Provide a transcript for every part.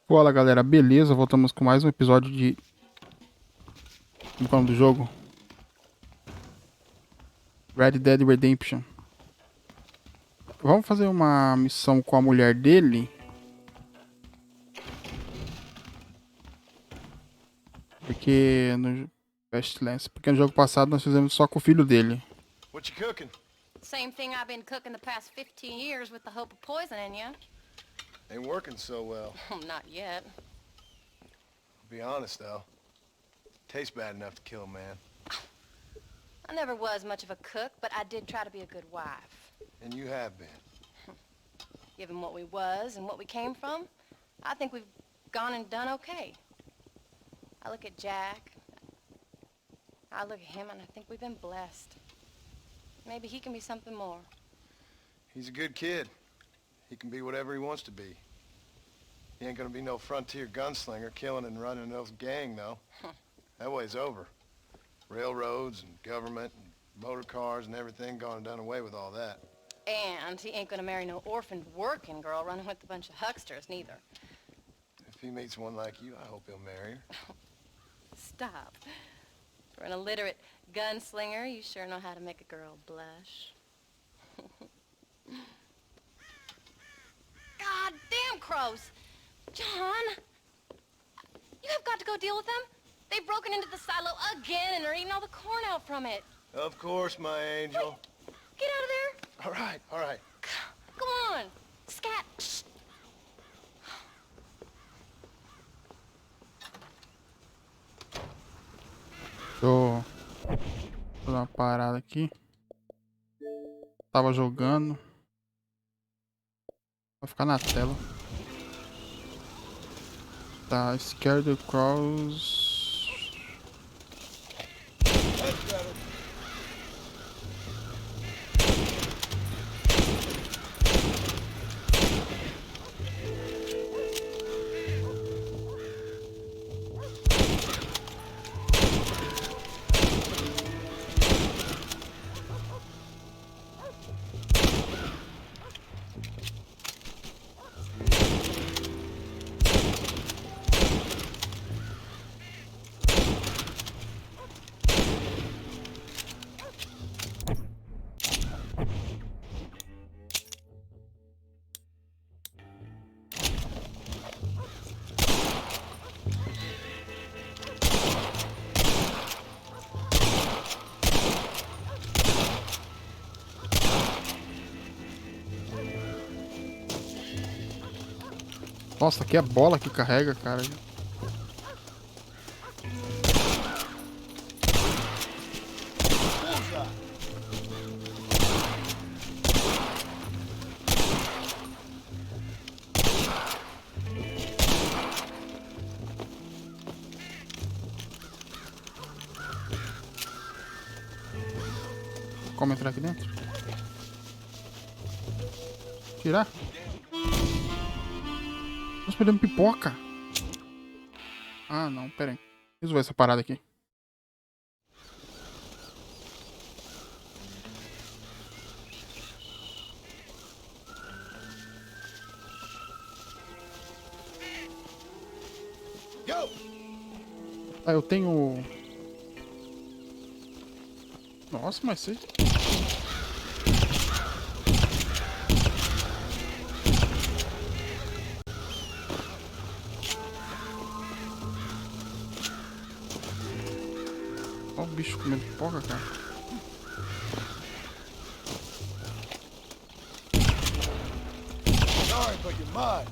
Fala galera, beleza? Voltamos com mais um episódio de. Como é o nome do jogo? Red Dead Redemption. Vamos fazer uma missão com a mulher dele. Porque no. Pestilence. Porque no jogo passado nós fizemos só com o filho dele. What you cooking? Same thing I've been cooking the past 15 years with the hope of poisoning you. Ain't working so well. Not yet. I'll be honest though. Tastes bad enough to kill a man. I never was much of a cook, but I did try to be a good wife. And you have been. Given what we was and what we came from, I think we've gone and done okay. I look at Jack, I look at him, and I think we've been blessed. Maybe he can be something more. He's a good kid. He can be whatever he wants to be. He ain't gonna be no frontier gunslinger killing and running those gang though. That way's over. Railroads and government and motor cars and everything gone and done away with all that. And he ain't gonna marry no orphaned working girl running with a bunch of hucksters, neither. If he meets one like you, I hope he'll marry her. Stop. For an illiterate gunslinger, you sure know how to make a girl blush. God damn crows! John! You have got to go deal with them. They've broken into the silo again and are eating all the corn out from it. Of course, my angel. Get out of there. All right, all right. Go on. Scat. Shh. Deixa eu fazer uma parada aqui. Tava jogando. Vai ficar na tela. Tá, Scared Crows. Nossa, aqui é bola que carrega, cara. Como entrar aqui dentro? Tirar? Nós perdemos pipoca. Ah, não, pera aí. Resolver essa parada aqui. Go! Ah, eu tenho... Nossa, mas você... Olha o bicho comendo pipoca, cara. Sorry, but you're mine.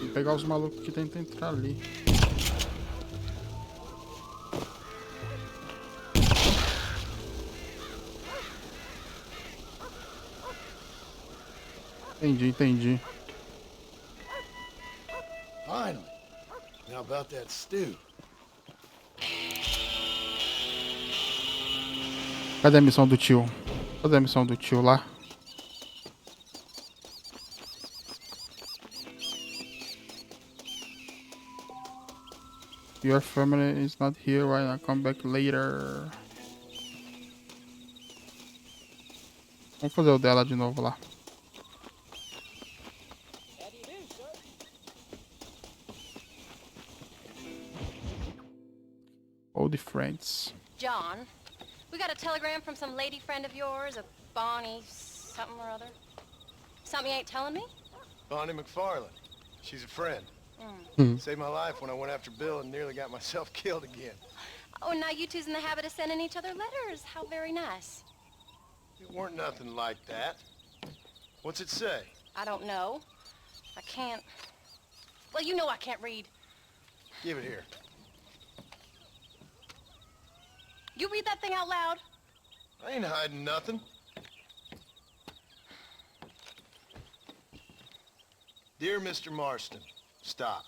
Tem que pegar os malucos que tentam entrar ali. Entendi. Finally. Now about that stew. Cadê a missão do tio? Cadê a missão do tio lá? Your family is not here right now. Come back later. Vamos fazer o dela de novo lá. Old friends. John, we got a telegram from some lady friend of yours, a Bonnie something or other. Something you ain't telling me? Bonnie McFarland. She's a friend. Hmm. Saved my life when I went after Bill and nearly got myself killed again. Oh, and now you two's in the habit of sending each other letters. How very nice. It weren't nothing like that. What's it say? I don't know. I can't... Well, you know I can't read. Give it here. You read that thing out loud? I ain't hiding nothing. Dear Mr. Marston, stop.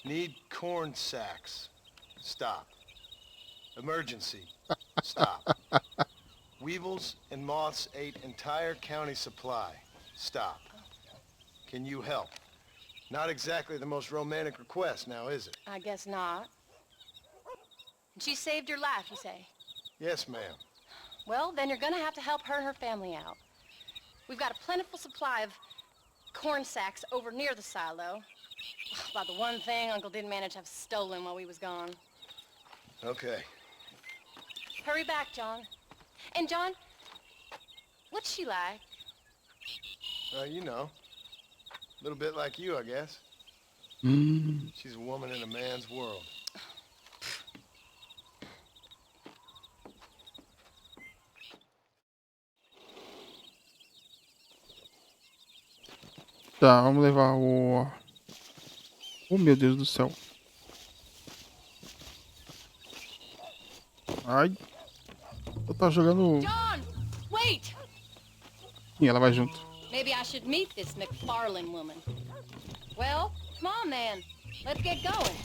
Need corn sacks. Stop. Emergency. Stop. Weevils and moths ate entire county supply. Stop. Can you help? Not exactly the most romantic request now, is it? I guess not. And she saved your life, you say? Yes, ma'am. Well, then you're gonna have to help her and her family out. We've got a plentiful supply of corn sacks over near the silo. About the one thing Uncle didn't manage to have stolen while we was gone. Okay. Hurry back, John. And John, what's she like? You know. A little bit like you, I guess. She's a woman in a man's world. Tá, vamos levar o... Oh, meu Deus do céu. Ai. Eu tava jogando... John, wait! E ela vai junto. Maybe I should meet this McFarland woman. Well, come on then. Let's get going.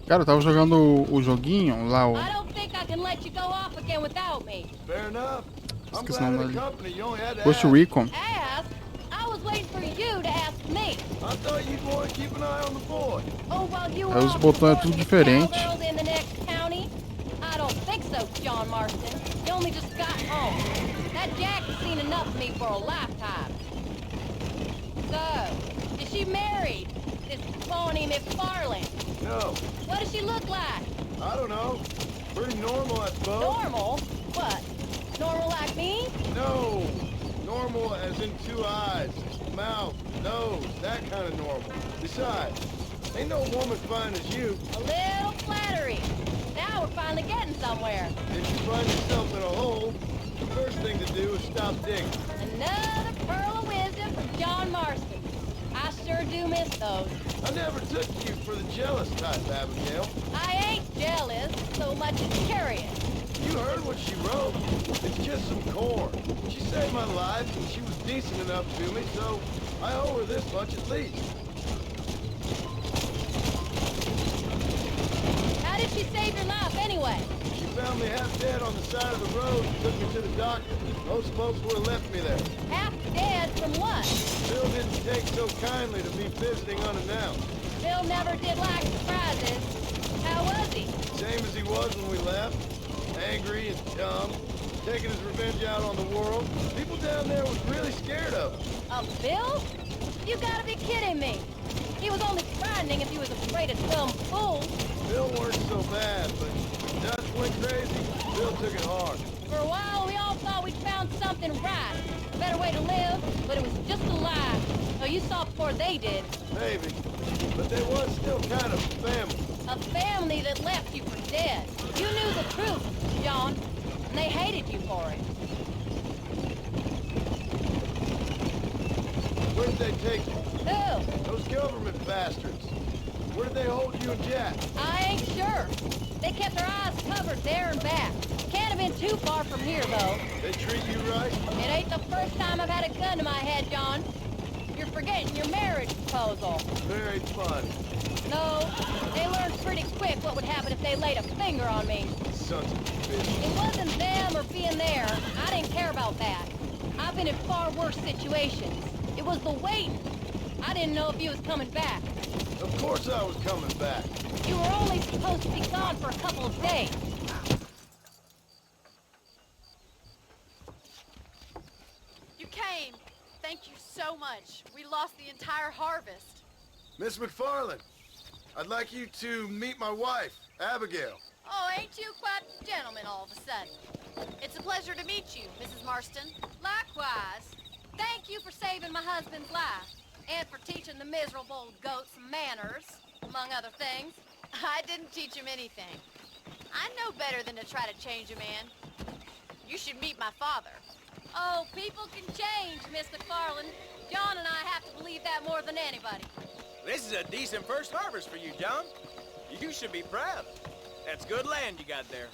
Cara, eu tava jogando o joguinho lá, o... I don't think I can let you go off again without me. Fair enough. I'm Esqueci o glad nome of the dele. company. You only had to Ghost ask. Recon. Ask? I was waiting for you to ask me. I thought you'd want to keep an eye on the boy. Oh, while you Aí os were botões é tudo diferente. cowgirls in the next county? I don't think so, John Marston. You only just got home. That Jack has seen enough of me for a lifetime. So, is she married? This Bonnie McFarland? No, What does she look like? I don't know. Pretty normal, I suppose. Normal? What? Normal like me? No, normal as in 2 eyes, mouth, nose, that kind of normal. Besides, ain't no woman fine as you. A little flattery. Now we're finally getting somewhere. If you find yourself in a hole, the first thing to do is stop digging. Another pearl of wisdom from John Marston. I sure do miss those. I never took you for the jealous type, Abigail. I ain't jealous so much as curious. You heard what she wrote. It's just some corn. She saved my life, and she was decent enough to me, so I owe her this much at least. How did she save your life anyway? She found me half dead on the side of the road and took me to the doctor. Most folks would have left me there. Half dead from what? Bill didn't take so kindly to me visiting unannounced. Bill never did like surprises. How was he? Same as he was when we left. Angry and dumb. Taking his revenge out on the world. People down there was really scared of him. Of Bill? You gotta be kidding me. He was only frightening if he was afraid of some fool. Bill weren't so bad, but when Dutch went crazy, Bill took it hard. For a while, we all thought we'd found something right. A better way to live, but it was just a lie. So you saw before they did. Maybe. But they was still kind of family. A family that left you for dead. You knew the truth, John, and they hated you for it. Where did they take you? Who? Those government bastards. Where did they hold you and Jack? I ain't sure. They kept their eyes covered there and back. Can't have been too far from here, though. They treat you right? It ain't the first time I've had a gun to my head, John. You're forgetting your marriage proposal. Very funny. No, they learned pretty quick what would happen if they laid a finger on me. Sons of bitches. It wasn't them or being there. I didn't care about that. I've been in far worse situations. It was the waiting. I didn't know if you was coming back. Of course I was coming back. You were only supposed to be gone for a couple of days. You came. Thank you so much. We lost the entire harvest. Miss McFarland, I'd like you to meet my wife, Abigail. Oh, ain't you quite a gentleman all of a sudden? It's a pleasure to meet you, Mrs. Marston. Likewise. Thank you for saving my husband's life, and for teaching the miserable goats manners, among other things. I didn't teach him anything. I know better than to try to change a man. You should meet my father. Oh, people can change, Miss McFarland. John and I have to believe that more than anybody. This is a decent first harvest for you, John. You should be proud. That's good land you got there.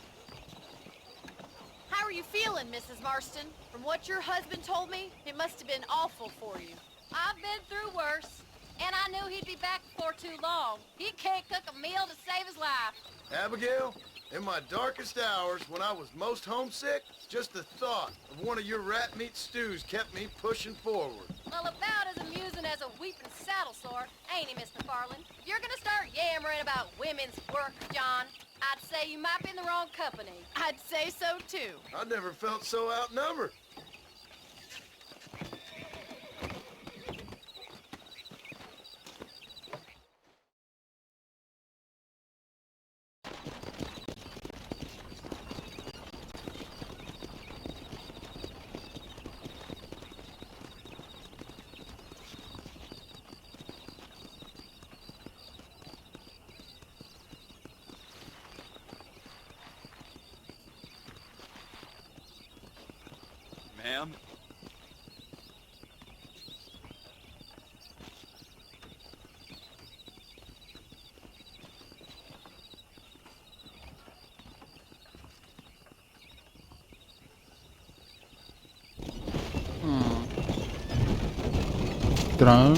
How are you feeling, Mrs. Marston? From what your husband told me, it must have been awful for you. I've been through worse, and I knew he'd be back before too long. He can't cook a meal to save his life. Abigail, in my darkest hours, when I was most homesick, just the thought of one of your rat meat stews kept me pushing forward. Well, about as amusing as a weeping saddle sore, ain't he, Miss McFarland? If you're gonna start yammering about women's work, John, I'd say you might be in the wrong company. I'd say so, too. I never felt so outnumbered. Ma'am? Estranho.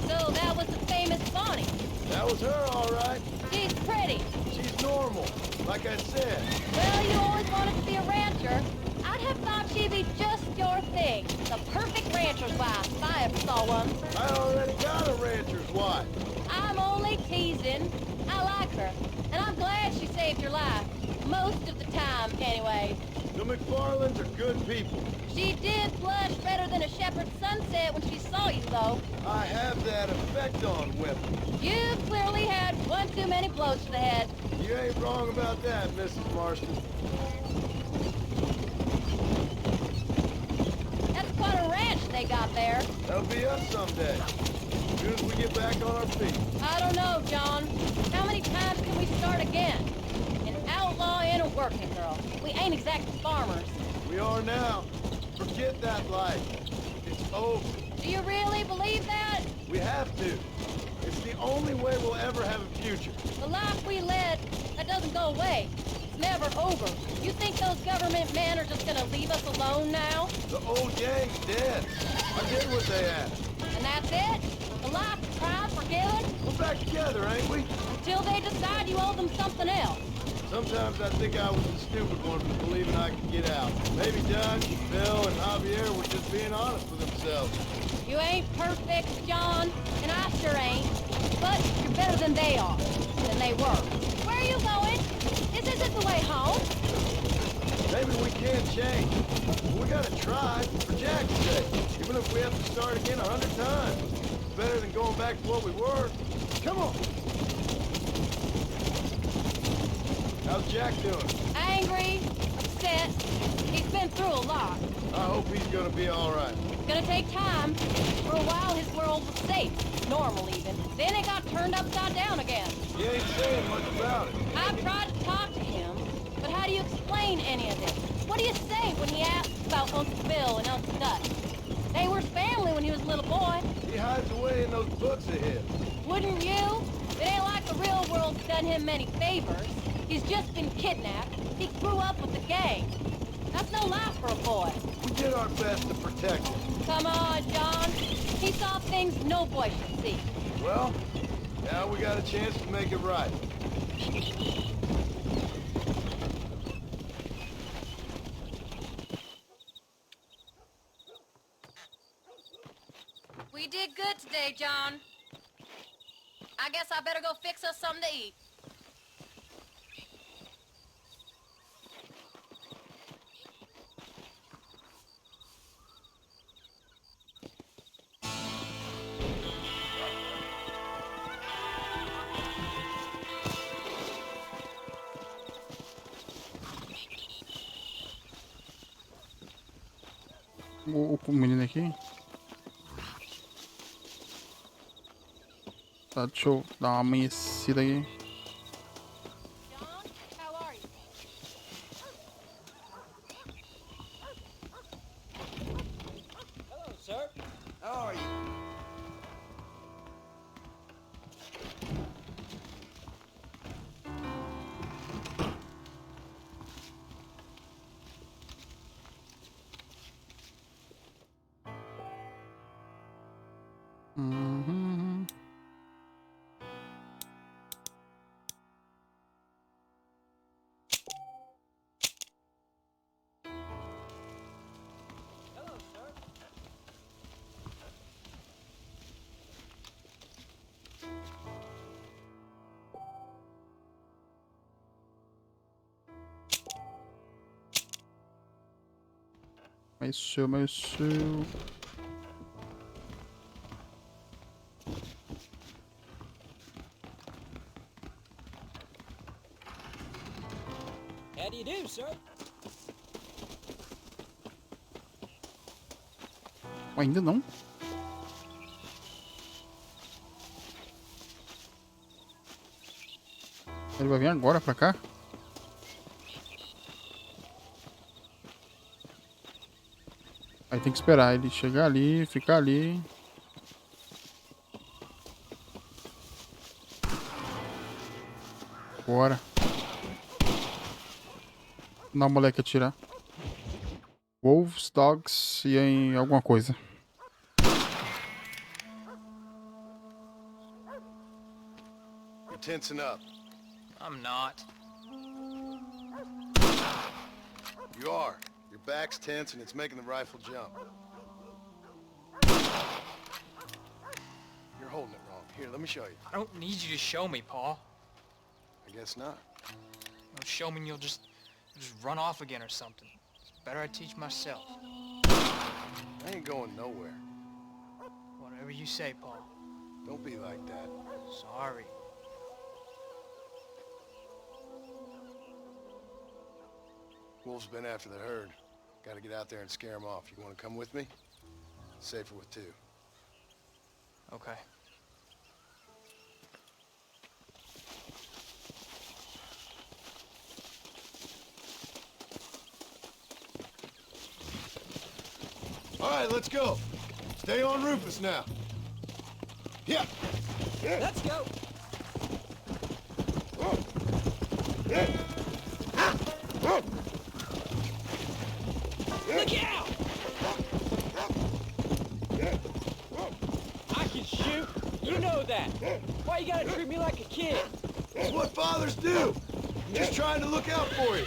So that was the famous Bonnie. That was her, all right. She's pretty. She's normal, like I said. Well, you always wanted to be a rancher. I'd have thought she'd be just your thing. The perfect rancher's wife, if I ever saw one. I already got a rancher's wife. I'm only teasing. I like her, and I'm glad she saved your life. Most of the time, anyway. The McFarlands are good people. She did blush better than a shepherd's sunset when she saw you, though. I have that effect on women. You clearly had one too many blows to the head. You ain't wrong about that, Mrs. Marston. That's quite a ranch they got there. That'll be us someday. As soon as we get back on our feet. I don't know, John. How many times can we start again? An outlaw and a working girl. We ain't exactly farmers. We are now. Forget that life. It's over. Do you really believe that? We have to. It's the only way we'll ever have a future. The life we led, that doesn't go away. It's never over. You think those government men are just gonna leave us alone now? The old gang's dead. I did what they asked. And that's it? The life tried, forgiven? We're back together, ain't we? Until they decide you owe them something else. Sometimes I think I was the stupid one for believing I could get out. Maybe Doug, Bill, and Javier were just being honest with themselves. You ain't perfect, John, and I sure ain't. But you're better than they are, than they were. Where are you going? This isn't the way home. Maybe we can change. But we gotta try, for Jack's sake. Even if we have to start again 100 times. It's better than going back to what we were. Come on! How's Jack doing? Angry, upset. He's been through a lot. I hope he's gonna be all right. It's gonna take time. For a while, his world was safe. Normal, even. Then it got turned upside down again. He ain't saying much about it. I've tried to talk to him, but how do you explain any of this? What do you say when he asks about Uncle Bill and Uncle Dutch? They were family when he was a little boy. He hides away in those books of his. Wouldn't you? It ain't like the real world's done him many favors. He's just been kidnapped. He grew up with the gang. That's no life for a boy. We did our best to protect him. Come on, John. He saw things no boy should see. Well, now we got a chance to make it right. We did good today, John. I guess I better go fix us something to eat. O menino aqui. Tá, deixa eu dar uma amanhecida aqui. John, how are you? Hello, sir. How are you? Uhum. Hello, sir. Amanheceu. How do you do, sir? Ainda não? Ele vai vir agora pra cá? Aí tem que esperar ele chegar ali, ficar ali. Bora. Não, o moleque atirar. Wolves, dogs e em alguma coisa. You're tensing up. I'm not. You are. Your back's tense and it's making the rifle jump. You're holding it wrong. Here, let me show you. I don't need you to show me, Paul. I guess not. Don't show me and you'll just run off again or something. It's better I teach myself. I ain't going nowhere. Whatever you say, Paul. Don't be like that. Sorry. Wolf's been after the herd. Gotta get out there and scare him off. You wanna come with me? Safer with two. Okay. All right, let's go. Stay on Rufus now. Yeah. Let's go. Look out! I can shoot. You know that. Why you gotta treat me like a kid? It's what fathers do. I'm just trying to look out for you.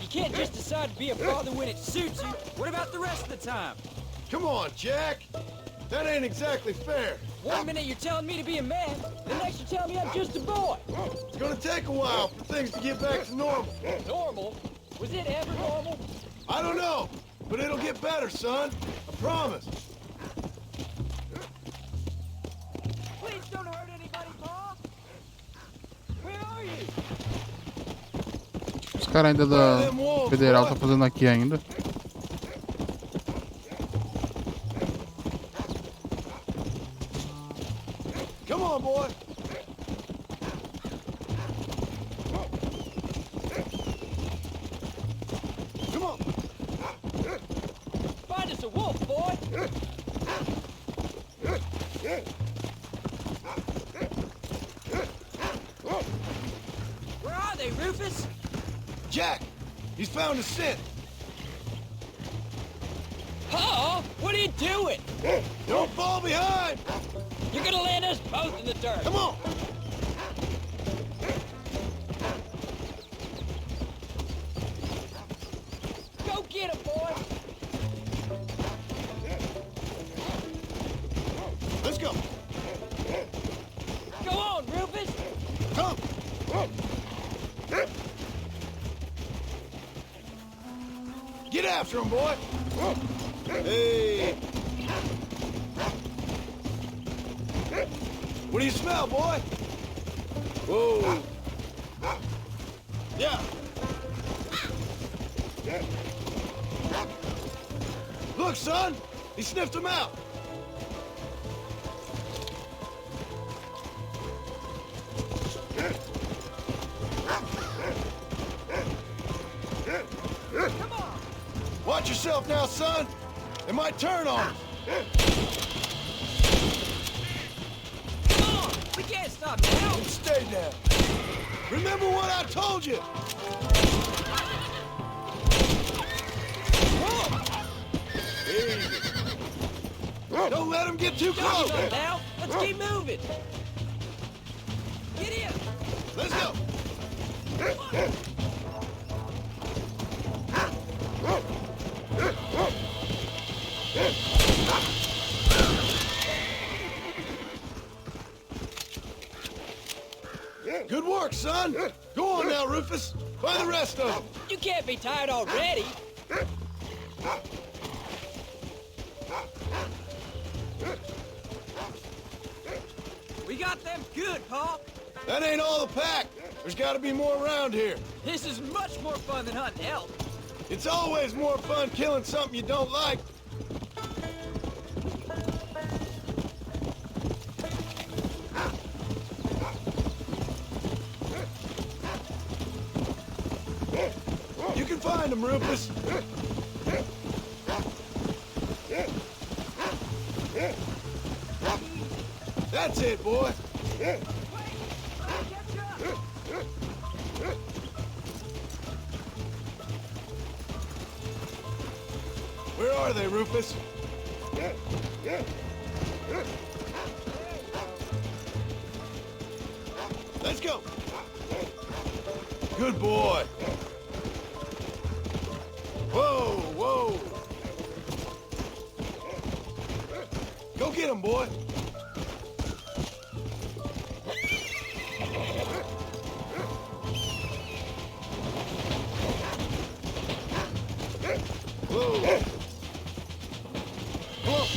You can't just decide to be a father when it suits you. What about the rest of the time? Come on, Jack. That ain't exactly fair. One minute you're telling me to be a man, the next you're telling me I'm just a boy. It's gonna take a while for things to get back to normal. Normal? Was it ever normal? I don't know, but it'll get better, son. I promise. Please don't hurt anybody, Pa. Where are you? Os caras ainda da Federal tá fazendo aqui ainda. Come on, boy. Come on. Find us a wolf, boy. Where are they, Rufus? Jack, he's found a scent. Paul, what are you doing? Don't fall behind. You're gonna land us both in the dirt. Come on. Go get him, boy. Let's go. Go on, Rufus. Come. Get after him, boy. Hey. What do you smell, boy? Whoa. Yeah. Look, son. He sniffed him out. Come on. Watch yourself now, son. It might turn on us. Come on. We can't stop now. And stay down. Remember what I told you. Hey. Don't let him get too Don't close. give up now. Let's keep moving. Get in. Let's go. Good work, son. Go on now, Rufus. Find the rest of them. You can't be tired already. We got them good, Paul. That ain't all the pack. There's got to be more around here. This is much more fun than hunting elk. It's always more fun killing something you don't like. You can find them, Rufus. That's it, boy. Where are they, Rufus? Let's go. Good boy. Whoa, whoa. Go get him, boy. Whoa. Come on.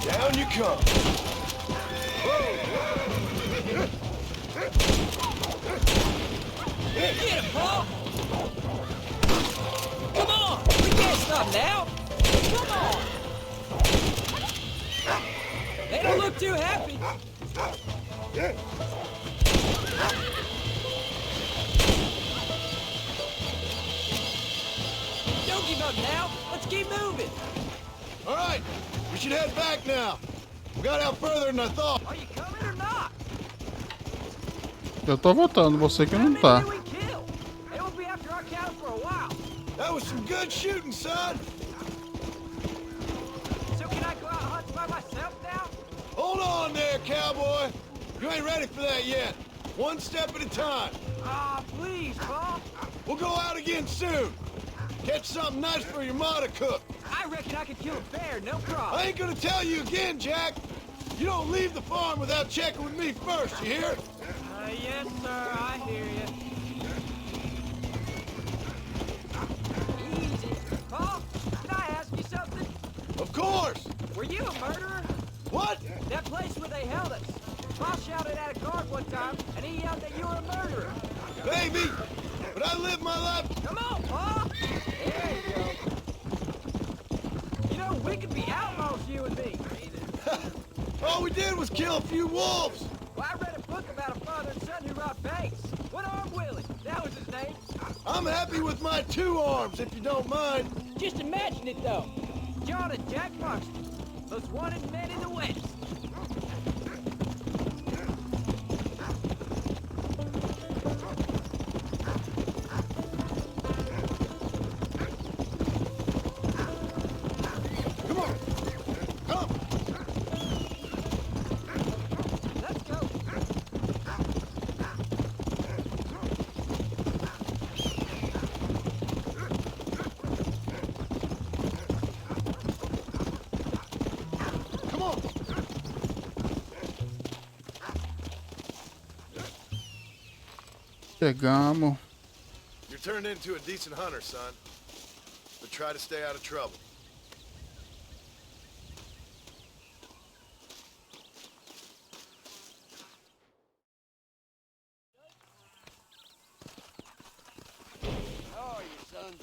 Down you come. Get him, Paul! Come on! We can't stop now! Come on! They don't look too happy. Don't give up now. Let's keep moving. All right, we should head back now. We got out further than I thought. Are you coming or not? Eu tô votando, você que não tá. How many did we kill? They won't be after our cows for a while. That was some good shooting, son. So can I go out hunting by myself now? Hold on there, cowboy. You ain't ready for that yet. One step at a time. Ah, please, Paul. We'll go out again soon. Catch something nice for your ma to cook. I reckon I could kill a bear, no problem. I ain't gonna tell you again, Jack. You don't leave the farm without checking with me first, you hear? Yes, sir, I hear you. Easy. Paul, can I ask you something? Of course. Were you a murderer? What? That place where they held us. Pa shouted at a guard one time, and he yelled that you were a murderer. Baby. But I live my life. Come on, Pa! There you go. You know, we could be outlaws, you and me. All we did was kill a few wolves. Well, I read a book about a father and son who robbed banks. One-armed Willie, that was his name. I'm happy with my 2 arms, if you don't mind. Just imagine it, though. John and Jack Marston, the Most wanted men in the West. Come on! Come! Let's go. Come on! Chegamos. You're turned into a decent hunter, son. But try to stay out of trouble. How are you, son?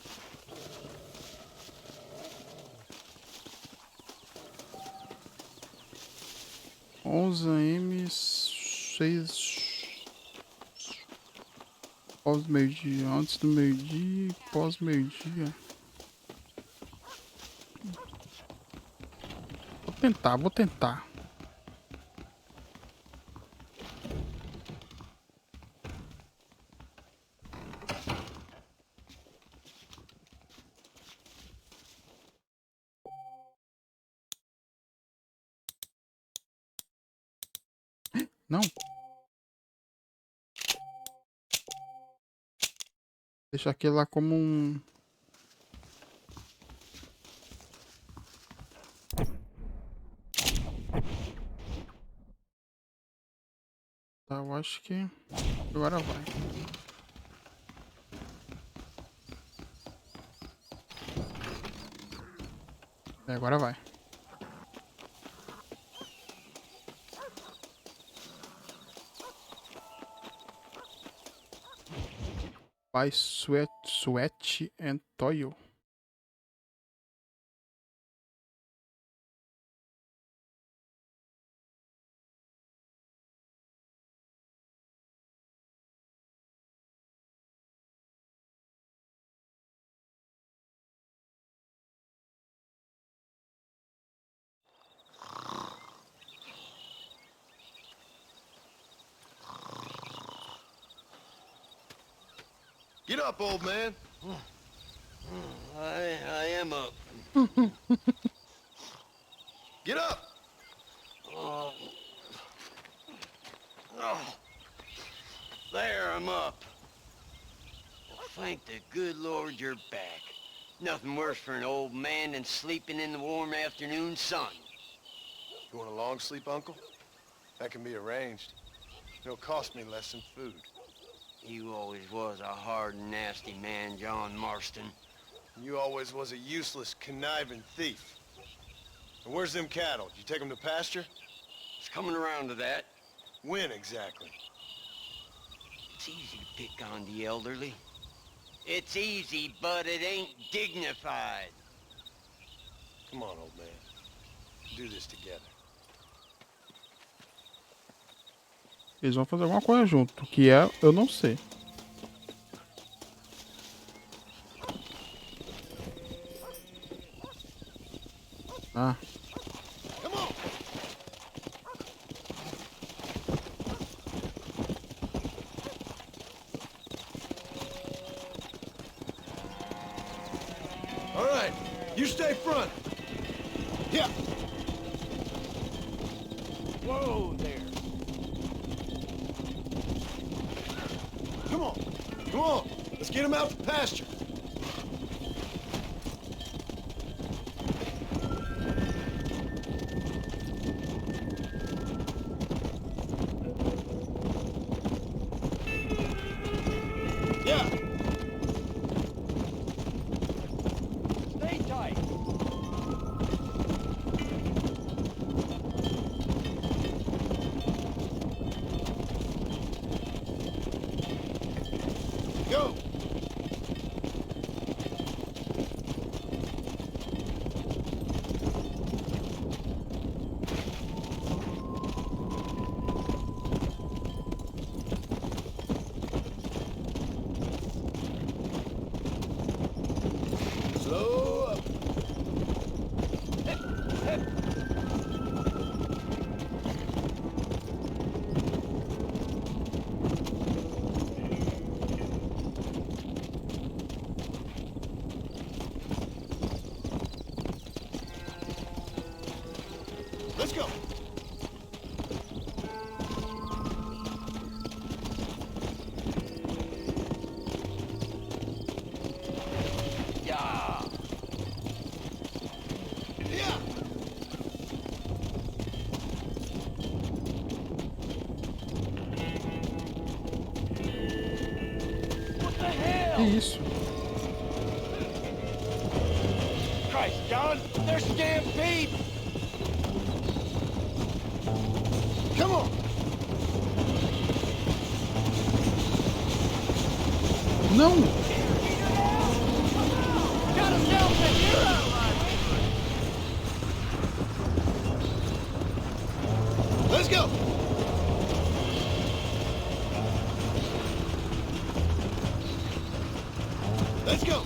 11 AM, 6 pós meio-dia, antes do meio-dia e pós meio-dia. Vou tentar. Não. Deixa aquele lá como um... Tá, eu acho que agora vai. Agora vai. By Sweat and Toil. Get up, old man. I am up. Get up! Oh. There, I'm up. Well, thank the good Lord you're back. Nothing worse for an old man than sleeping in the warm afternoon sun. You want a long sleep, Uncle? That can be arranged. It'll cost me less than food. You always was a hard and nasty man, John Marston. You always was a useless, conniving thief. And where's them cattle? Did you take them to pasture? It's coming around to that. When exactly? It's easy to pick on the elderly. It's easy, but it ain't dignified. Come on, old man. Do this together. Eles vão fazer alguma coisa junto, que é, eu não sei. Ah. Come on! All right, you stay front. Yeah. Whoa there. Come on. Come on. Let's get him out to pasture. Yeah. Stay tight. Go. Let's go. Yeah. Yeah. Que isso? Christ, John, they're stampede. Come on. Não! Got ourselves a hero! Let's go. Let's go.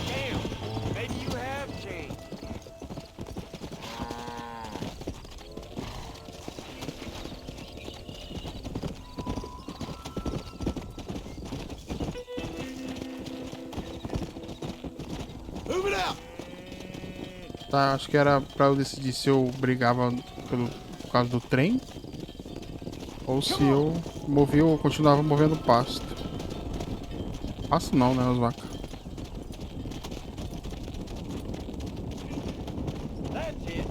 Damn, maybe you have changed. Move it out. Tá, acho que era pra eu decidir se eu brigava por causa do trem ou se eu movia ou continuava movendo pasto. Pasto não, né, as vacas. That's it.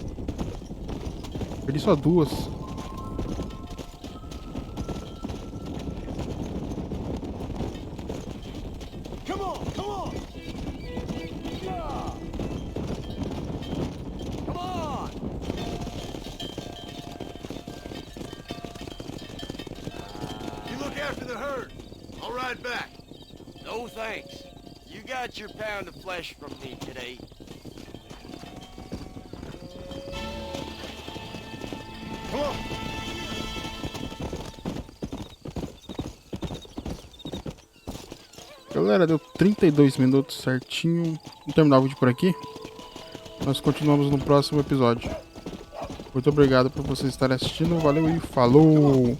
Perdi só duas. Come on. Come on. Yeah. Come on! You look after the herd. I'll ride back. No thanks. You got your pound of flesh from me today. Come on. Galera, deu 32 minutos certinho. Vou terminar o vídeo por aqui. Nós continuamos no próximo episódio. Muito obrigado por vocês estarem assistindo. Valeu e falou!